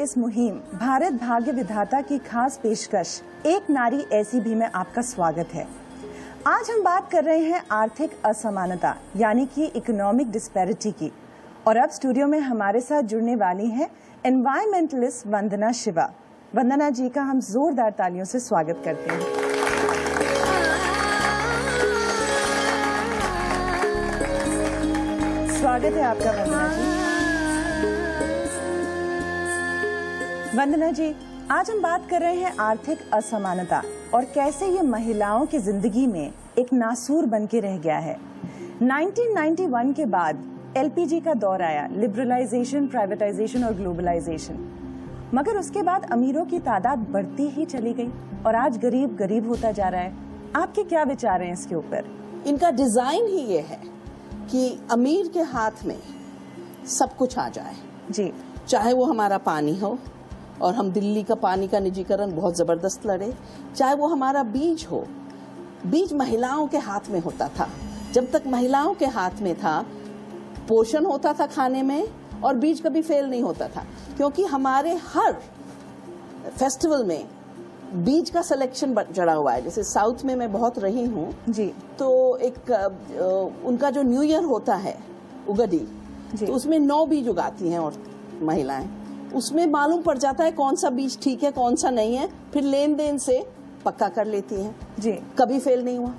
इस मुहिम भारत भाग्य विधाता की खास पेशकश एक नारी ऐसी भी में आपका स्वागत है। आज हम बात कर रहे हैं आर्थिक असमानता यानी कि इकोनॉमिक डिस्पैरिटी की, और अब स्टूडियो में हमारे साथ जुड़ने वाली हैं एनवायरमेंटलिस्ट वंदना शिवा। वंदना जी का हम जोरदार तालियों से स्वागत करते हैं। स्वागत है आपका वंदना जी। वंदना जी, आज हम बात कर रहे हैं आर्थिक असमानता और कैसे ये महिलाओं की जिंदगी में एक नासूर बन के रह गया है। 1991 के बाद एलपीजी का दौर आया, लिबरलाइजेशन, प्राइवेटाइजेशन और ग्लोबलाइजेशन, मगर उसके बाद अमीरों की तादाद बढ़ती ही चली गई और आज गरीब गरीब होता जा रहा है। आपके क्या विचार हैं इसके ऊपर? इनका डिजाइन ही ये है कि अमीर के हाथ में सब कुछ आ जाए जी, चाहे वो हमारा पानी हो और हम दिल्ली का पानी का निजीकरण बहुत जबरदस्त लड़े, चाहे वो हमारा बीज हो। बीज महिलाओं के हाथ में होता था। जब तक महिलाओं के हाथ में था, पोषण होता था खाने में और बीज कभी फेल नहीं होता था, क्योंकि हमारे हर फेस्टिवल में बीज का सिलेक्शन जड़ा हुआ है। जैसे साउथ में मैं बहुत रही हूँ जी, तो एक उनका जो न्यू ईयर होता है उगडी, तो उसमें 9 बीज उगाती हैं और महिलाएं, उसमें मालूम पड़ जाता है कौन सा बीज ठीक है कौन सा नहीं है, फिर लेन देन से पक्का कर लेती हैं जी। कभी फेल नहीं हुआ।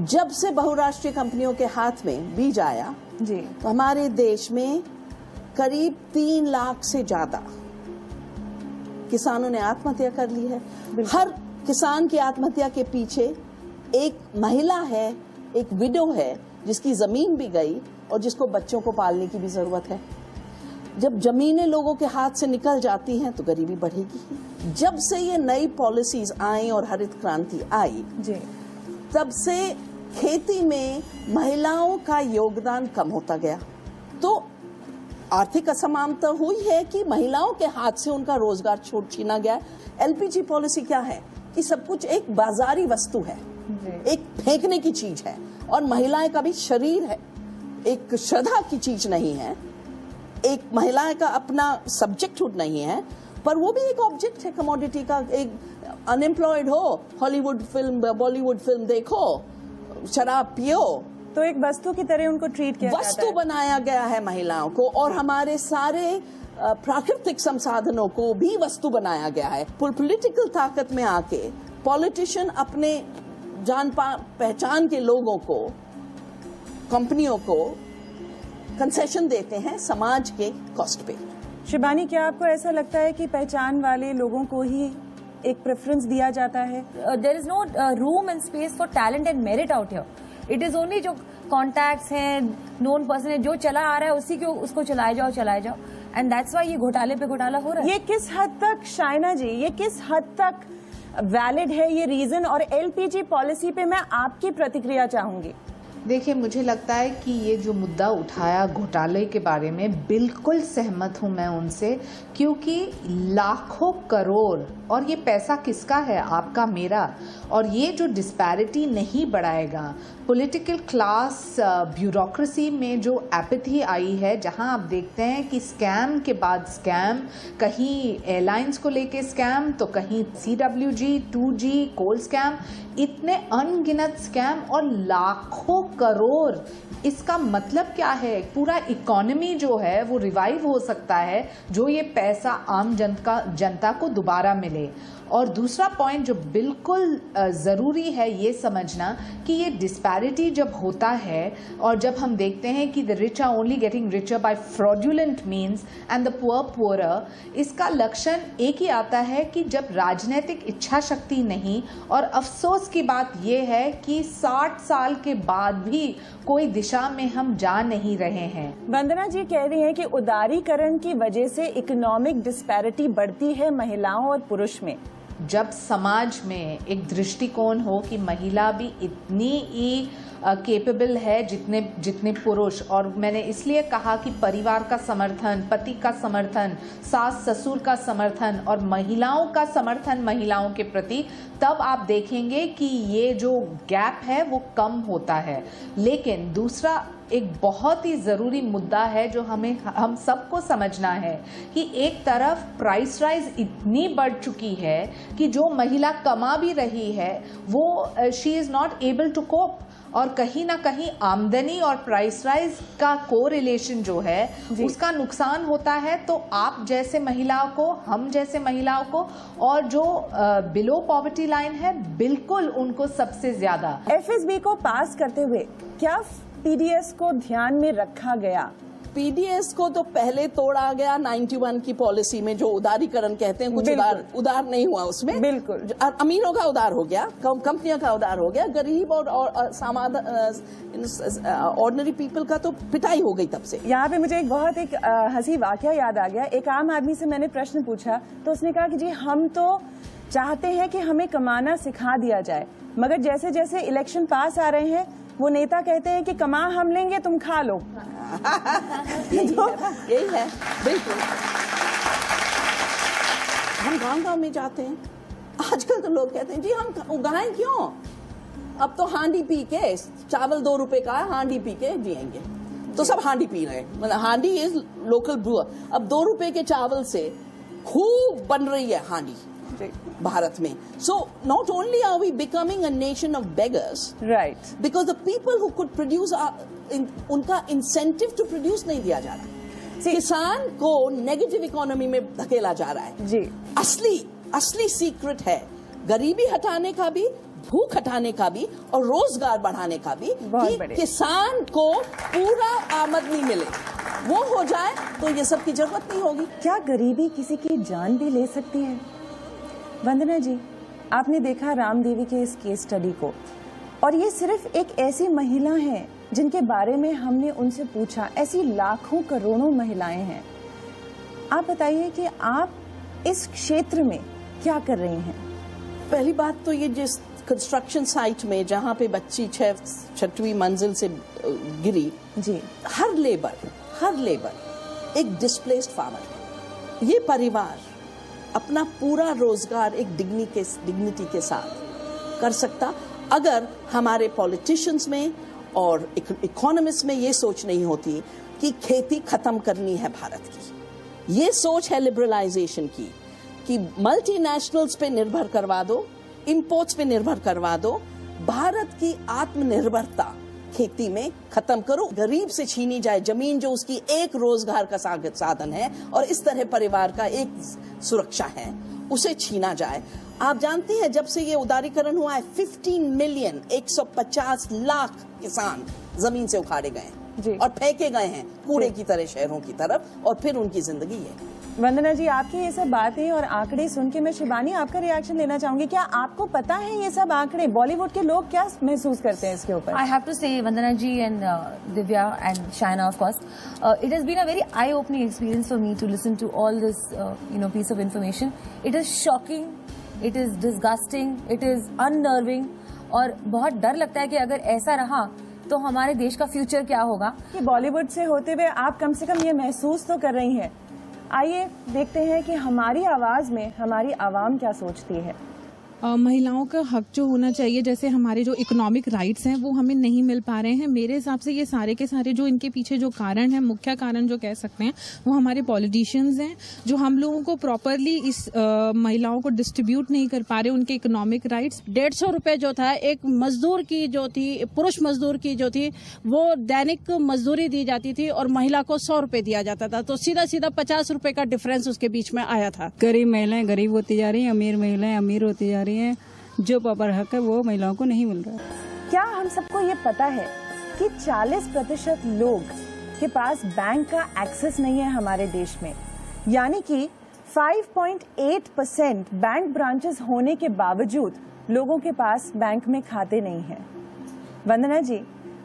जब से बहुराष्ट्रीय कंपनियों के हाथ में बीज आया जी, तो हमारे देश में करीब 3 लाख से ज्यादा किसानों ने आत्महत्या कर ली है। हर किसान की आत्महत्या के पीछे एक महिला है, एक विडो है जिसकी जमीन भी गई और जिसको बच्चों को पालने की भी जरूरत है। जब जमीनें लोगों के हाथ से निकल जाती हैं तो गरीबी बढ़ेगी। जब से ये नई पॉलिसीज आई और हरित क्रांति आई जी, तब से खेती में महिलाओं का योगदान कम होता गया। तो आर्थिक असमानता हुई है कि महिलाओं के हाथ से उनका रोजगार छीना गया। एलपीजी पॉलिसी क्या है कि सब कुछ एक बाजारी वस्तु है, एक फेंकने की चीज है, और महिलाएं का भी शरीर है, एक श्रद्धा की चीज नहीं है, एक महिलाएं का अपना सब्जेक्टहुड नहीं है, पर वो भी एक ऑब्जेक्ट है कमोडिटी का। एक अनएम्प्लॉयड हो, हॉलीवुड फिल्म बॉलीवुड फिल्म देखो, शराब पियो, तो एक वस्तु की तरह उनको ट्रीट किया जाता है। वस्तु बनाया गया है महिलाओं को, और हमारे सारे प्राकृतिक संसाधनों को भी वस्तु बनाया गया है। पॉलिटिकल ताकत में आके पॉलिटिशियन अपने जान पहचान के लोगों को, कंपनियों को कंसेशन देते हैं समाज के कॉस्ट पे। शिबानी, क्या आपको ऐसा लगता है कि पहचान वाले लोगों को ही एक प्रेफरेंस दिया जाता है? There is no room and space for talent and merit out here. It is only जो कॉन्टैक्ट्स हैं, नोन पर्सन है, जो चला आ रहा है उसी को उसको चलाए जाओ। एंड दैट्स व्हाई ये घोटाले पे घोटाला हो रहा है। ये किस हद तक, शाइना जी, ये किस हद तक वैलिड है ये रीजन? और एलपीजी पॉलिसी पे मैं आपकी प्रतिक्रिया चाहूंगी। देखिए, मुझे लगता है कि ये जो मुद्दा उठाया घोटाले के बारे में, बिल्कुल सहमत हूँ मैं उनसे, क्योंकि लाखों करोड़, और ये पैसा किसका है? आपका, मेरा। और ये जो डिस्पैरिटी नहीं बढ़ाएगा, पॉलिटिकल क्लास ब्यूरोक्रेसी में जो एपैथी आई है, जहां आप देखते हैं कि स्कैम के बाद स्कैम, कहीं एयरलाइंस को लेके स्कैम, तो कहीं CWG, 2G, कोल स्कैम, इतने अनगिनत स्कैम और लाखों करोड़। इसका मतलब क्या है? पूरा इकोनॉमी जो है वो रिवाइव हो सकता है जो ये पैसा आम जनता को दोबारा मिले। और दूसरा पॉइंट जो बिल्कुल ज़रूरी है ये समझना कि ये डिस्पैरिटी जब होता है और जब हम देखते हैं कि the rich are only getting richer by fraudulent means and the poor poorer, इसका लक्षण एक ही आता है कि जब राजनीतिक इच्छा शक्ति नहीं। और अफसोस की बात यह है कि 60 साल के बाद भी कोई दिशा में हम जा नहीं रहे हैं। वंदना जी कह रही हैं कि उदारीकरण की वजह से इकोनॉमिक डिस्पैरिटी बढ़ती है महिलाओं और पुरुष में। जब समाज में एक दृष्टिकोण हो कि महिला भी इतनी ही केपेबल है जितने पुरुष, और मैंने इसलिए कहा कि परिवार का समर्थन, पति का समर्थन, सास ससुर का समर्थन और महिलाओं का समर्थन महिलाओं के प्रति, तब आप देखेंगे कि ये जो गैप है वो कम होता है। लेकिन दूसरा एक बहुत ही ज़रूरी मुद्दा है जो हम सबको समझना है कि एक तरफ प्राइस राइज इतनी बढ़ चुकी है कि जो महिला कमा भी रही है वो she is not able to cope, और कहीं ना कहीं आमदनी और प्राइस राइज का कोरिलेशन जो है उसका नुकसान होता है। तो आप जैसे महिलाओं को, हम जैसे महिलाओं को, और जो बिलो पॉवर्टी लाइन है, बिल्कुल उनको सबसे ज्यादा। एफएसबी को पास करते हुए क्या पीडीएस को ध्यान में रखा गया? पीडीएस को तो पहले तोड़ा गया 91 की पॉलिसी में, जो उदारीकरण कहते हैं। कुछ उदार नहीं हुआ उसमें, बिल्कुल। अमीरों का उदार हो गया, कंपनियों का उदार हो गया, गरीब और ऑर्डिनरी पीपल का तो पिटाई हो गई तब से। यहाँ पे मुझे एक हंसी वाकया याद आ गया। एक आम आदमी से मैंने प्रश्न पूछा तो उसने कहा कि जी हम तो चाहते हैं कि हमें कमाना सिखा दिया जाए, मगर जैसे जैसे इलेक्शन पास आ रहे हैं वो नेता कहते हैं कि कमा हम लेंगे, तुम खा लो। यही है बिल्कुल। हम गांव-गांव में जाते हैं, आजकल तो लोग कहते हैं जी हम उगाएं क्यों, अब तो हांडी पी के, चावल 2 रुपए का है, हांडी पी के जिएंगे। तो सब हांडी पी रहे हैं, मतलब हांडी इज लोकल ब्रूअर। अब 2 रुपए के चावल से खूब बन रही है हांडी भारत में। So not only are we becoming a nation of beggars, right, because the people who could produce उनका इंसेंटिव टू प्रोड्यूस नहीं दिया जा रहा। किसान को नेगेटिव इकोनॉमी में धकेला जा रहा है। जी, असली सीक्रेट है गरीबी हटाने का भी, भूख हटाने का भी और रोजगार बढ़ाने का भी, कि किसान को पूरा आमदनी मिले। वो हो जाए तो ये सब की जरूरत नहीं होगी। क्या गरीबी किसी की जान भी ले सकती है? वंदना जी, आपने देखा राम देवी के इस केस स्टडी को, और ये सिर्फ एक ऐसी महिला है जिनके बारे में हमने उनसे पूछा। ऐसी लाखों करोड़ों महिलाएं हैं। आप बताइए कि आप इस क्षेत्र में क्या कर रही हैं? पहली बात तो ये जिस कंस्ट्रक्शन साइट में जहाँ पे बच्ची 6वीं मंजिल से गिरी, जी, हर लेबर एक डिस्प्लेस्ड फार्मर है। ये परिवार अपना पूरा रोजगार एक डिग्निटी के साथ कर सकता अगर हमारे पॉलिटिशियंस में और इकोनॉमिस्ट में ये सोच नहीं होती कि खेती खत्म करनी है भारत की। ये सोच है लिबरलाइजेशन की, कि मल्टीनेशनल्स पे निर्भर करवा दो, इंपोर्ट्स पे निर्भर करवा दो, भारत की आत्मनिर्भरता खेती में खत्म करो, गरीब से छीनी जाए जमीन जो उसकी एक रोजगार का साधन है और इस तरह परिवार का एक सुरक्षा है, उसे छीना जाए। आप जानती हैं जब से ये उदारीकरण हुआ है 15 मिलियन 150 लाख किसान जमीन से उखाड़े गए हैं और फेंके गए हैं कूड़े की तरह शहरों की तरफ, और फिर उनकी जिंदगी है। वंदना जी, आपकी ये सब बातें और आंकड़े सुन के मैं शिवानी आपका रिएक्शन लेना चाहूंगी। क्या आपको पता है ये सब आंकड़े, बॉलीवुड के लोग क्या महसूस करते हैं इसके ऊपर? आई have to say Vandana ji and Divya and Shaina of course, it has been a very eye opening experience for me to listen to all this piece of information. It is shocking, it is disgusting, it is unnerving, और बहुत डर लगता है कि अगर ऐसा रहा तो हमारे देश का फ्यूचर क्या होगा। कि बॉलीवुड से होते हुए आप कम से कम ये महसूस तो कर रही हैं। आइए देखते हैं कि हमारी आवाज में हमारी आवाम क्या सोचती है। महिलाओं का हक जो होना चाहिए, जैसे हमारे जो इकोनॉमिक राइट्स हैं वो हमें नहीं मिल पा रहे हैं। मेरे हिसाब से ये सारे के सारे जो इनके पीछे जो कारण है, मुख्य कारण जो कह सकते हैं, वो हमारे पॉलिटिशियंस हैं, जो हम लोगों को प्रॉपरली इस महिलाओं को डिस्ट्रीब्यूट नहीं कर पा रहे उनके इकोनॉमिक राइट्स। 150 रुपए जो था एक मजदूर की जो थी, पुरुष मजदूर की जो थी, वो दैनिक मजदूरी दी जाती थी और महिला को 100 रुपए दिया जाता था। तो सीधा सीधा 50 रुपए का डिफरेंस उसके बीच में आया था। गरीब महिलाएं गरीब होती जा रही हैं, अमीर महिलाएं अमीर होती जा रही हैं। जो प्रॉपर हक है वो महिलाओं को नहीं मिल रहा है। क्या हम सबको ये पता है कि 40% लोग के पास बैंक का एक्सेस नहीं है हमारे देश में, यानी कि 5.8% बैंक ब्रांचेस होने के बावजूद लोगों के पास बैंक में खाते नहीं हैं। वंदना जी,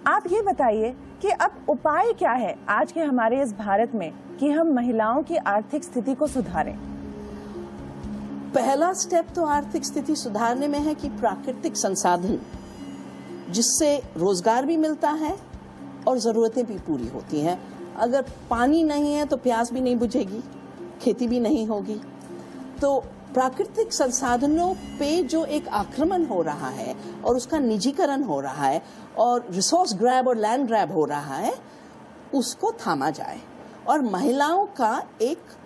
आप ये बताइए कि अब उपाय क्या है आज के हमारे इस भारत में कि हम महिलाओं की आर्थिक स्थिति को सुधारें? पहला स्टेप तो आर्थिक स्थिति सुधारने में है कि प्राकृतिक संसाधन जिससे रोजगार भी मिलता है और जरूरतें भी पूरी होती हैं। अगर पानी नहीं है तो प्यास भी नहीं बुझेगी, खेती भी नहीं होगी। तो प्राकृतिक संसाधनों पे जो एक आक्रमण हो रहा है और उसका निजीकरण हो रहा है और रिसोर्स ग्रैब और लैंड ग्रैब हो रहा है, उसको थामा जाए और महिलाओं का एक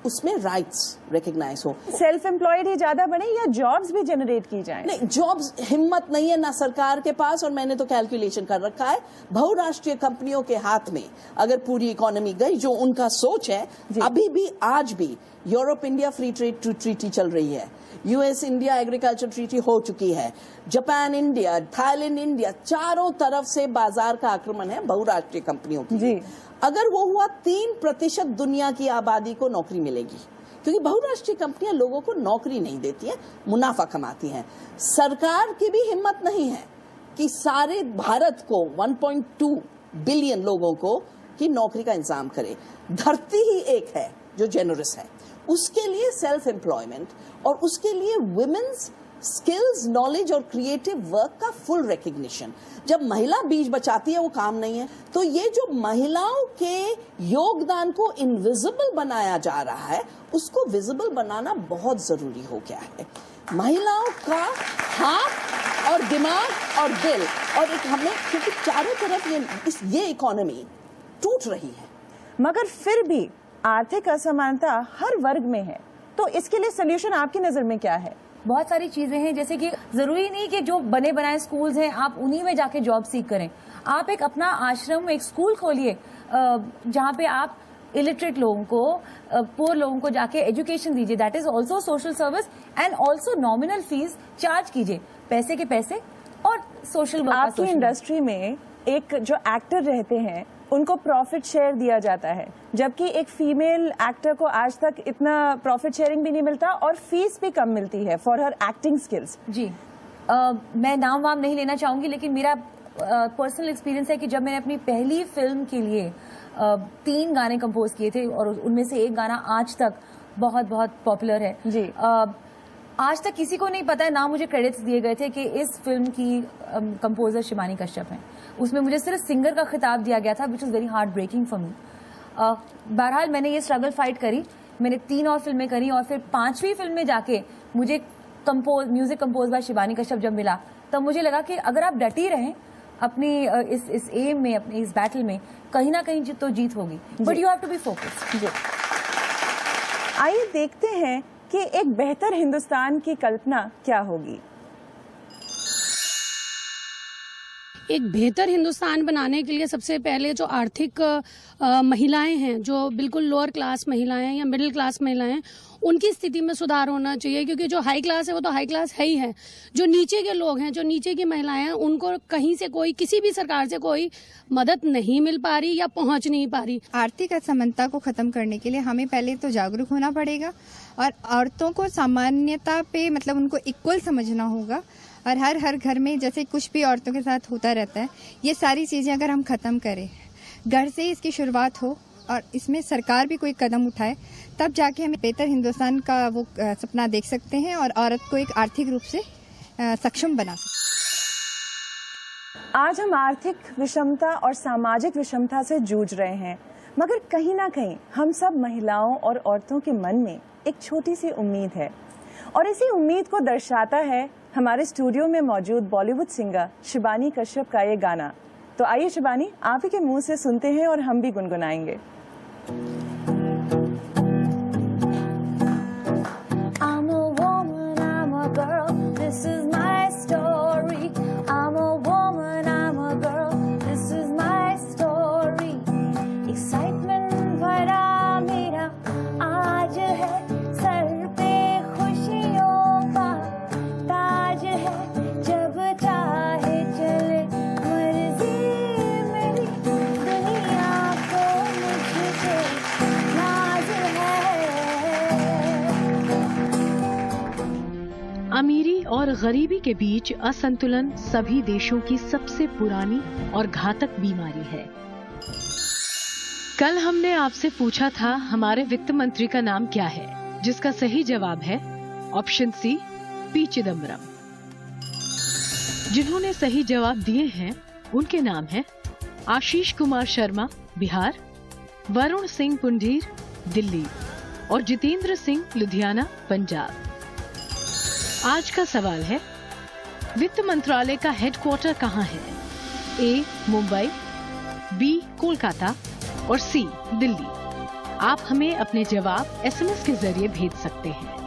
उसमें राइट्स रिकग्नाइज हो। सेल्फ एम्प्लॉयड ही ज्यादा बने या जॉब्स भी जनरेट की जाए? नहीं, जॉब्स हिम्मत नहीं है ना सरकार के पास, और मैंने तो कैलकुलेशन कर रखा है, बहुराष्ट्रीय कंपनियों के हाथ में अगर पूरी इकोनॉमी गई, जो उनका सोच है, अभी भी आज भी Europe India free trade treaty चल रही है, यूएस इंडिया एग्रीकल्चर ट्रीटी हो चुकी है, जापान इंडिया, थाईलैंड इंडिया, चारों तरफ से बाजार का आक्रमण है बहुराष्ट्रीय कंपनियों की। जी। अगर वो हुआ 3% दुनिया की आबादी को नौकरी मिलेगी, क्योंकि बहुराष्ट्रीय कंपनियां लोगों को नौकरी नहीं देती हैं, मुनाफा कमाती हैं। सरकार की भी हिम्मत नहीं है कि सारे भारत को 1.2 बिलियन लोगों को की नौकरी का इंतजाम करे। धरती ही एक है जो जेनरस है, उसके लिए सेल्फ एम्प्लॉयमेंट और उसके लिए वुमेन्स स्किल्स, नॉलेज और क्रिएटिव वर्क का फुल रिकग्निशन। जब महिला बीज बचाती है वो काम नहीं है, तो ये जो महिलाओं के योगदान को इनविजिबल बनाया जा रहा है, उसको विजिबल बनाना बहुत जरूरी हो गया है। महिलाओं का हाथ और दिमाग और दिल और एक हमें, क्योंकि चारों तरफ ये इकोनॉमी टूट रही है। मगर फिर भी आर्थिक असमानता हर वर्ग में है, तो इसके लिए सोल्यूशन आपकी नजर में क्या है? बहुत सारी चीजें हैं, जैसे कि जरूरी नहीं कि जो बने बनाए स्कूल्स हैं आप उन्हीं में जाके जॉब सीख करें। आप एक अपना आश्रम, एक स्कूल खोलिए जहाँ पे आप इलिटरेट लोगों को, पुअर लोगों को जाके एजुकेशन दीजिए। That is also social service and also nominal fees charge कीजिए, पैसे के पैसे और सोशल वर्क। आपकी इंडस्ट्री में एक जो एक्टर रहते हैं उनको प्रॉफिट शेयर दिया जाता है, जबकि एक फीमेल एक्टर को आज तक इतना प्रॉफिट शेयरिंग भी नहीं मिलता और फीस भी कम मिलती है फॉर हर एक्टिंग स्किल्स। जी मैं नाम वाम नहीं लेना चाहूंगी, लेकिन मेरा पर्सनल एक्सपीरियंस है कि जब मैंने अपनी पहली फिल्म के लिए 3 गाने कंपोज किए थे और उनमें से एक गाना आज तक बहुत बहुत पॉपुलर है। जी। आज तक किसी को नहीं पता है, ना मुझे क्रेडिट्स दिए गए थे कि इस फिल्म की कंपोजर शिवानी कश्यप हैं। उसमें मुझे सिर्फ सिंगर का खिताब दिया गया था, which is very heart breaking for me. बहरहाल मैंने ये स्ट्रगल फाइट करी, मैंने 3 और फिल्में करी और फिर 5वीं फिल्म में जाके मुझे music compose bye Shivani Kashyap जब मिला, तब मुझे लगा कि अगर आप डटी रहें अपनी इस एम में, अपनी इस बैटल में, कहीं ना कहीं तो जीत होगी, but you have to be focused. आइए देखते हैं कि एक बेहतर हिंदुस्तान की कल्पना क्या होगी। एक बेहतर हिंदुस्तान बनाने के लिए सबसे पहले जो आर्थिक महिलाएं हैं, जो बिल्कुल लोअर क्लास महिलाएं हैं या मिडिल क्लास महिलाएं हैं, उनकी स्थिति में सुधार होना चाहिए, क्योंकि जो हाई क्लास है वो तो हाई क्लास है ही है। जो नीचे के लोग हैं, जो नीचे की महिलाएं हैं, उनको कहीं से कोई, किसी भी सरकार से कोई मदद नहीं मिल पा रही या पहुंच नहीं पा रही। आर्थिक असमानता को खत्म करने के लिए हमें पहले तो जागरूक होना पड़ेगा और औरतों को सामान्यता पे मतलब उनको इक्वल समझना होगा। और हर घर में जैसे कुछ भी औरतों के साथ होता रहता है, ये सारी चीज़ें अगर हम ख़त्म करें, घर से इसकी शुरुआत हो और इसमें सरकार भी कोई कदम उठाए, तब जाके हम बेहतर हिंदुस्तान का वो सपना देख सकते हैं और औरत को एक आर्थिक रूप से सक्षम बना सकते हैं। आज हम आर्थिक विषमता और सामाजिक विषमता से जूझ रहे हैं, मगर कहीं ना कहीं हम सब महिलाओं और औरतों के मन में एक छोटी सी उम्मीद है, और इसी उम्मीद को दर्शाता है हमारे स्टूडियो में मौजूद बॉलीवुड सिंगर शिवानी कश्यप का ये गाना। तो आइए शिवानी, आप ही के मुंह से सुनते हैं और हम भी गुनगुनाएंगे। I'm a woman, I'm a girl, this is my story. I'm a woman, I'm a girl, this is my story. Excitement भरा मेरा आज है, सर पे खुशियों का ताज है, जब चाहे चले मर्जी मेरी, दुनिया को मुझ पे नाज है। अमीरी और गरीबी के बीच असंतुलन सभी देशों की सबसे पुरानी और घातक बीमारी है। कल हमने आपसे पूछा था हमारे वित्त मंत्री का नाम क्या है, जिसका सही जवाब है ऑप्शन सी, पी चिदम्बरम। जिन्होंने सही जवाब दिए हैं उनके नाम हैं आशीष कुमार शर्मा बिहार, वरुण सिंह पुंडीर दिल्ली, और जितेंद्र सिंह, लुधियाना, पंजाब। आज का सवाल है, वित्त मंत्रालय का हेडक्वार्टर कहाँ है? ए, मुंबई, बी, कोलकाता और सी, दिल्ली। आप हमें अपने जवाब SMS के जरिए भेज सकते हैं।